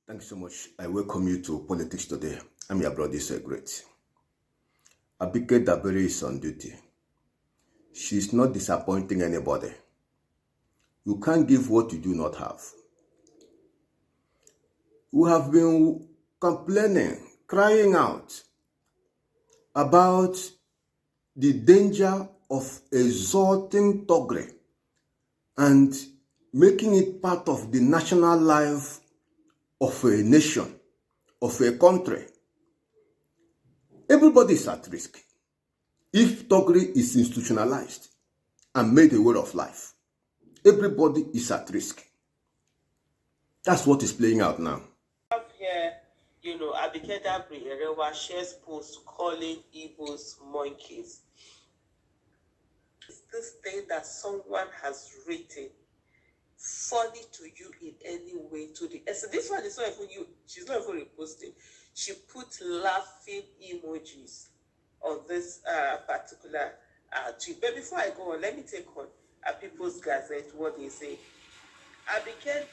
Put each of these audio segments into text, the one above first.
Thank you so much. I welcome you to Politics Today. I'm your brother, Great. Abike Dabiri is on duty. She's not disappointing anybody. You can't give what you do not have. We have been complaining, crying out about the danger of exalting Togre and making it part of the national life of a nation, of a country. Everybody is at risk if Togre is institutionalized and made a way of life. Everybody is at risk. That's what is playing out now. Here, Abike Dabiri shares posts calling Igbos monkeys. Is this thing that someone has written funny to you in any way? So this one is not even you. She's not even reposting. She put laughing emojis on this particular tweet. But before I go on, let me take on People's Gazette what they say. Abike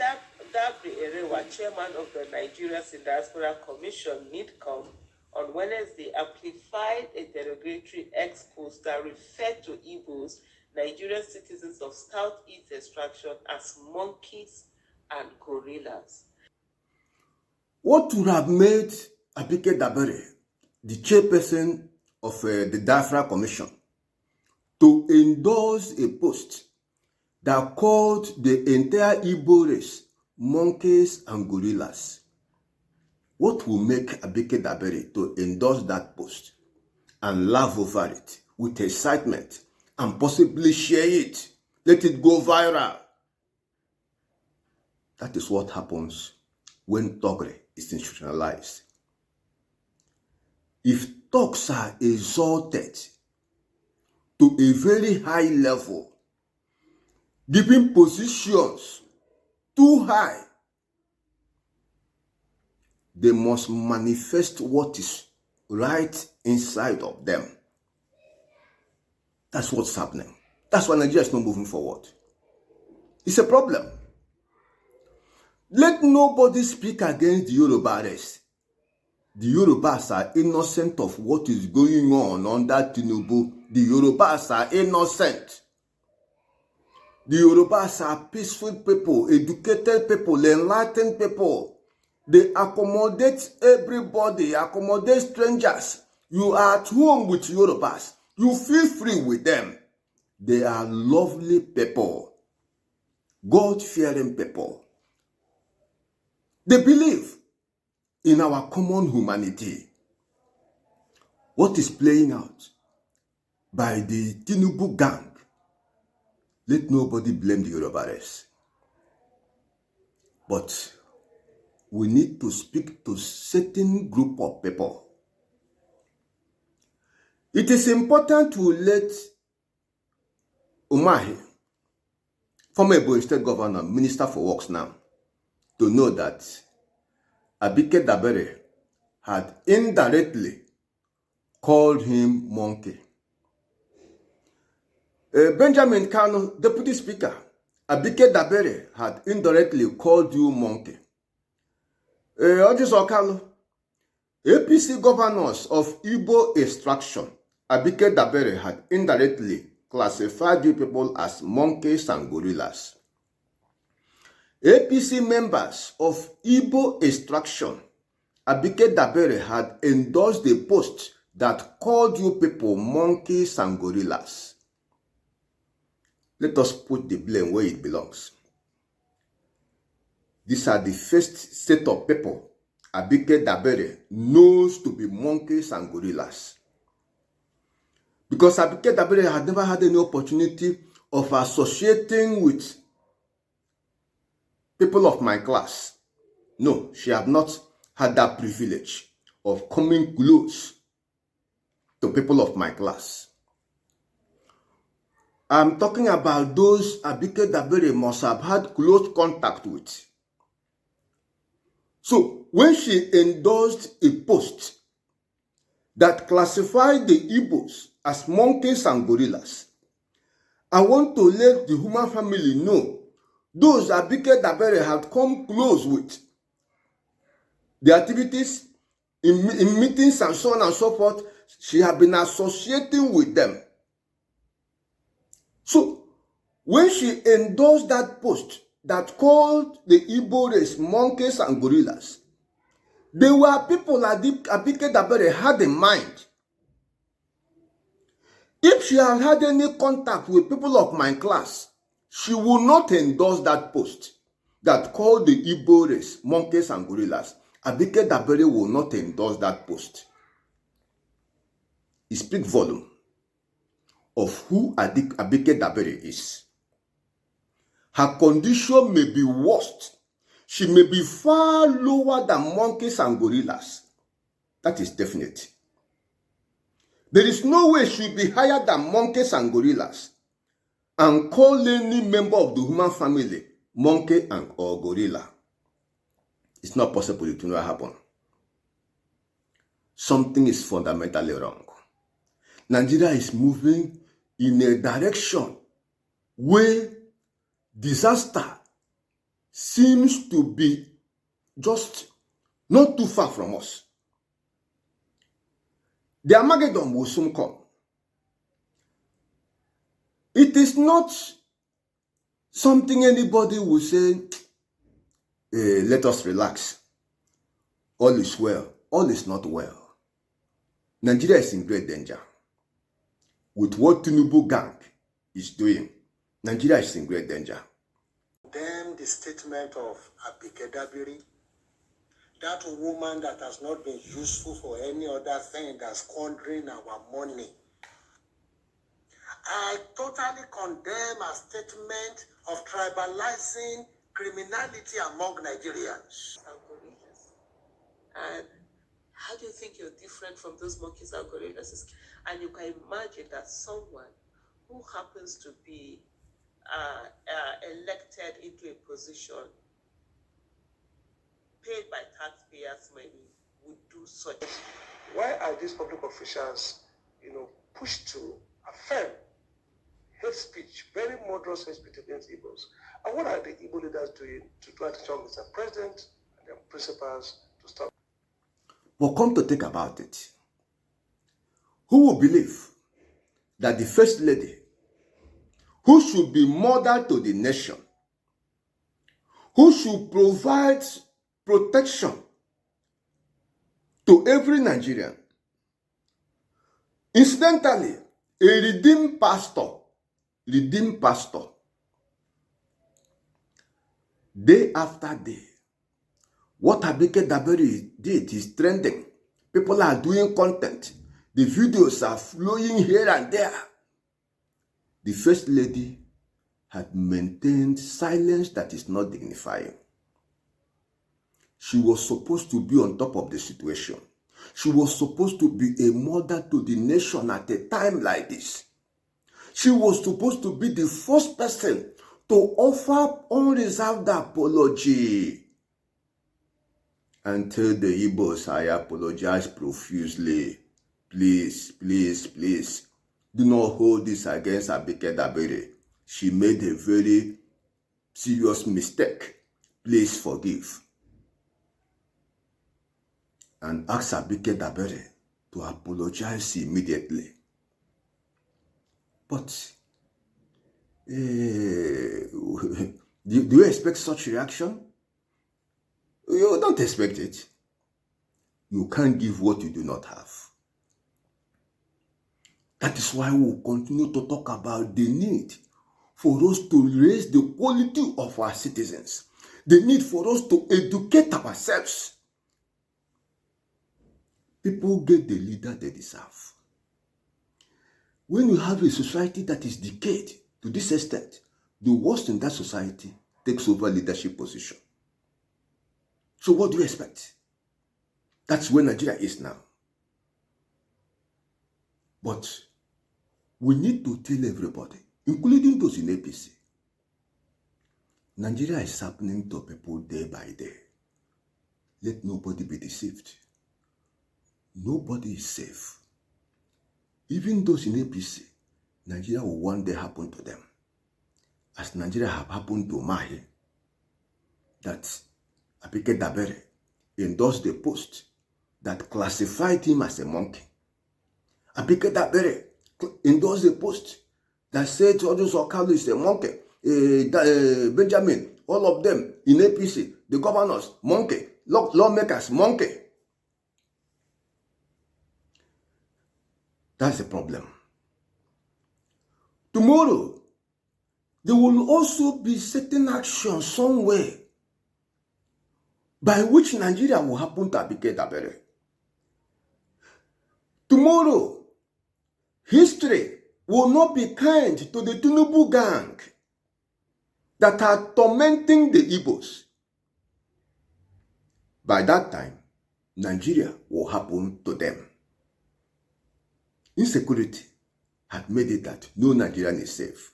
Dabiri, chairman of the Nigeria's Diaspora Commission, NIDCOM, on Wednesday amplified a derogatory post that referred to Igbos, Nigerian citizens of Southeast extraction, as monkeys and gorillas. What would have made Abike Dabiri, the chairperson of the Diaspora Commission, to endorse a post that called the entire Igbo race monkeys and gorillas? What will make Abike Dabiri to endorse that post and laugh over it with excitement and possibly share it, let it go viral? That is what happens when Togre is institutionalized. If talks are exalted to a very high level, giving positions too high, they must manifest what is right inside of them. That's what's happening. That's why Nigeria is not moving forward. It's a problem. Let nobody speak against the Yorubas. The Yorubas are innocent of what is going on under Tinubu. The Yorubas are innocent. The Yorubas are peaceful people, educated people, enlightened people. They accommodate everybody, accommodate strangers. You are at home with Yorubas. You feel free with them. They are lovely people, God-fearing people. They believe in our common humanity. What is playing out by the Tinubu gang? Let nobody blame the Yorubas. But we need to speak to certain group of people. It is important to let Umahi, former Ebonyi State Governor, Minister for Works now, to know that Abike Dabiri had indirectly called him monkey. Benjamin Kalu, Deputy Speaker, Abike Dabiri had indirectly called you monkey. Orji Kalu, APC governors of Igbo extraction, Abike Dabiri had indirectly classified you people as monkeys and gorillas. APC members of Igbo extraction, Abike Dabiri had endorsed the post that called you people monkeys and gorillas. Let us put the blame where it belongs. These are the first set of people Abike Dabiri knows to be monkeys and gorillas. Because Abike Dabiri had never had any opportunity of associating with people of my class. No, she had not had that privilege of coming close to people of my class. I'm talking about those Abike Dabiri must have had close contact with. So, when she endorsed a post that classified the Igbos as monkeys and gorillas, I want to let the human family know those Abike Dabiri had come close with the activities in meetings and so on and so forth. She has been associating with them. So when she endorsed that post that called the Igbo race monkeys and gorillas, there were people that Abike Dabiri had in mind. If she had had any contact with people of my class, she would not endorse that post that called the Igbo race monkeys and gorillas. Abike Dabiri will not endorse that post. It speaks volume of who Abike Dabiri is. Her condition may be worse. She may be far lower than monkeys and gorillas. That is definite. There is no way she will be higher than monkeys and gorillas and call any member of the human family monkey or gorilla. It's not possible. It will not happen. Something is fundamentally wrong. Nigeria is moving in a direction where disaster seems to be just not too far from us. The Armageddon will soon come. It is not something anybody will say, let us relax. All is well. All is not well. Nigeria is in great danger. With what Tinubu gang is doing, Nigeria is in great danger. Then the statement of Abike Dabiri, that woman that has not been useful for any other thing, that's squandering our money. I totally condemn a statement of tribalizing criminality among Nigerians. And how do you think you're different from those monkeys and gorillas? And you can imagine that someone who happens to be elected into a position paid by taxpayers' money would do such. Why are these public officials, pushed to affirm hate speech, very murderous hate speech against Igbos? And what are the Igbo leaders doing to draw attention to Mr. President and their principals to stop? But come to think about it, who will believe that the First Lady, who should be mother to the nation, who should provide protection to every Nigerian, incidentally, a redeemed pastor, day after day, what Abike Dabiri did is trending. People are doing content. The videos are flowing here and there. The First Lady had maintained silence that is not dignifying. She was supposed to be on top of the situation. She was supposed to be a mother to the nation at a time like this. She was supposed to be the first person to offer unreserved apology and tell the Igbos, I apologize profusely. Please, please, please, do not hold this against Abike Dabiri. She made a very serious mistake. Please forgive. And ask Abike Dabiri to apologize immediately. But do you expect such reaction? You don't expect it. You can't give what you do not have. That is why we will continue to talk about the need for us to raise the quality of our citizens. The need for us to educate ourselves. People get the leader they deserve. When you have a society that is decayed to this extent, the worst in that society takes over leadership position. So what do you expect? That's where Nigeria is now. But we need to tell everybody, including those in APC, Nigeria is happening to people day by day. Let nobody be deceived. Nobody is safe. Even those in APC, Nigeria will one day happen to them. As Nigeria have happened to Umahi, that Abike Dabiri endorsed the post that classified him as a monkey. Abike Dabiri endorsed the post that said Ojukwu Kalu is a monkey. Benjamin, all of them in APC, the governors, monkey, lawmakers, monkey. That's the problem. Tomorrow, there will also be certain action somewhere by which Nigeria will happen to Abike Dabiri. Tomorrow, history will not be kind to the Tinubu gang that are tormenting the Igbos. By that time, Nigeria will happen to them. Insecurity had made it that no Nigerian is safe.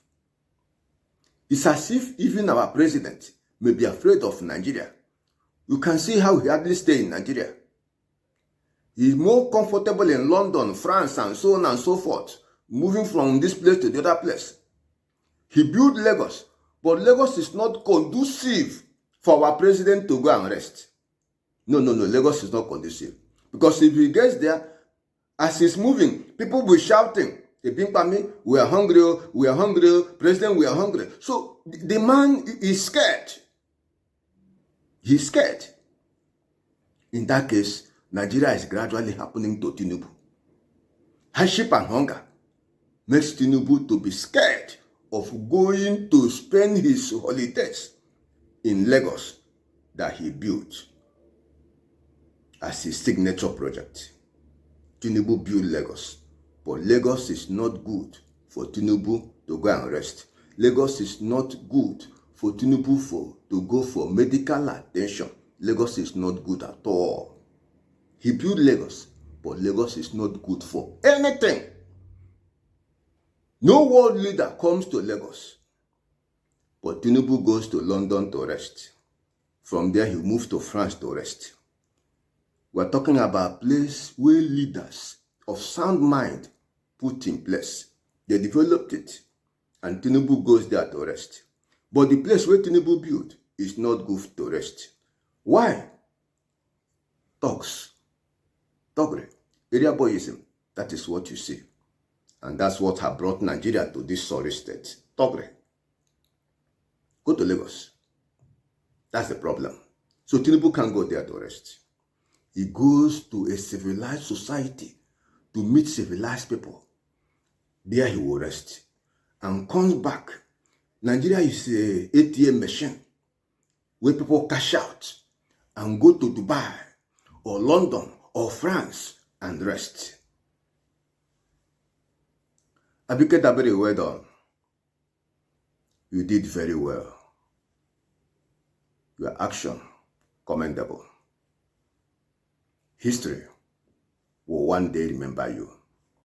It's as if even our president may be afraid of Nigeria. You can see how he hardly stays in Nigeria. He's more comfortable in London, France, and so on and so forth, moving from this place to the other place. He built Lagos, but Lagos is not conducive for our president to go and rest. No, Lagos is not conducive. Because if he gets there, as he's moving, people will be shouting, we are hungry, President, we are hungry. So the man is scared. He's scared. In that case, Nigeria is gradually happening to Tinubu. Hardship and hunger makes Tinubu to be scared of going to spend his holidays in Lagos that he built as his signature project. Tinubu built Lagos, but Lagos is not good for Tinubu to go and rest. Lagos is not good for Tinubu to go for medical attention. Lagos is not good at all. He built Lagos, but Lagos is not good for anything. No world leader comes to Lagos, but Tinubu goes to London to rest. From there, he moves to France to rest. We're talking about a place where leaders of sound mind put in place. They developed it, and Tinubu goes there to rest. But the place where Tinubu built is not good to rest. Why? Thugs, thuggery, area boyism. That is what you see. And that's what has brought Nigeria to this sorry state. Thuggery. Go to Lagos. That's the problem. So Tinubu can't go there to rest. He goes to a civilized society to meet civilized people. There he will rest and comes back. Nigeria is an ATM machine where people cash out and go to Dubai or London or France and rest. Abike Dabiri, well done. You did very well. Your action, commendable. History will one day remember you.